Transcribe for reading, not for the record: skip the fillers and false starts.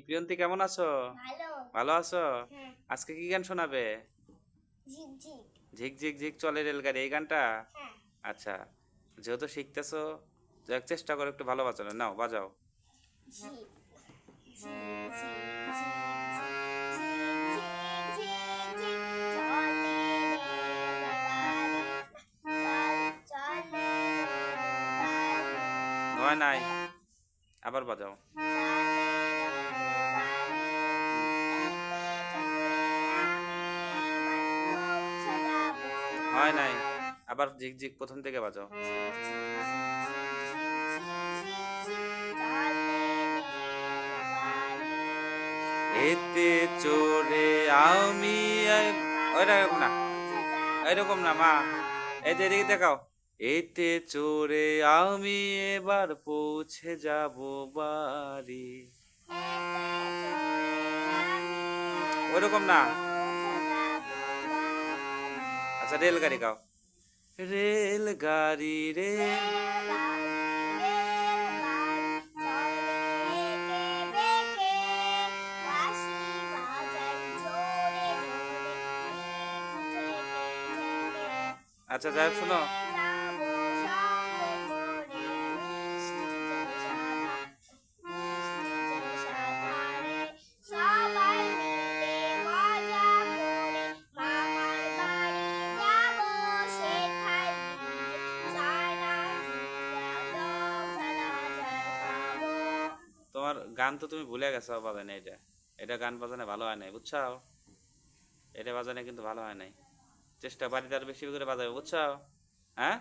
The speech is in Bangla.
প্রিয়ন্তী কেমন আছো? ভালো। ভালো আছো? হ্যাঁ। আজকে কি গান শোনাবে? ঝিকঝিক। ঝিক ঝিক ঝিক চলে রেলগাড়ি, এই গানটা? হ্যাঁ। আচ্ছা, যেহেতু শিখতেছো, যাক চেষ্টা করো একটু ভালো বাজানো, নাও বাজাও। ঝিক ঝিক ঝিক ঝিক ঝিক ঝিক ঝিক ঝিক চলে রেলগাড়ি, চলে হয় নাই, রেলগাড়ি, আবার বাজাও। চলে রেলগাড়ি, হুম, এতে চড়ে আমি এবার পৌঁছে যাবো হয় নাই, বাড়ি। আবার ঝিক ঝিক প্রথম থেকে বাজাও। ঝিক ঝিক ঝিক ঝিক ঝিক ঝিক চলে রেলগাড়ি, এতে এতে চড়ে চড়ে আমি আমি এবার ওইরকম না, পৌঁছে যাবো এরকম না মা, এই যে বাড়ি। এদিকে দেখাও। এতে চড়ে আমি এবার পৌঁছে যাব বাড়ি। এতে চড়ে আমি ওইরকম এবার না। পৌঁছে যাবো বাড়ি। আচ্ছা রেলগাড়ি গাও। রেলগাড়ি রে, রেলগাড়ি, রেলগাড়ি চলে একে বেঁকে, বাঁশি বাজাই জোরে জোরে ভিড় থেকে থেকে। আচ্ছা যাই হোক শোনো। চলে যাবো সঙ্গে করে মিষ্টি যে সাদা, মিষ্টি যে সাদা রে, সবাই মিলে মজা করে মামার বাড়ি যাবো সেথায় গিয়ে চায়না ঝুড়িয়া দম ছাড়া যায় খাবো। তোমার গান তো তুমি ভুলে গেছো বাজানে, এটা এটা গান বাজানে ভালো হয় নাই বুঝছো, এটা বাজানে কিন্তু ভালো হয় নাই। চেষ্টা বাড়িতে আরো বেশি করে বাজাবে বুঝছো, হ্যাঁ।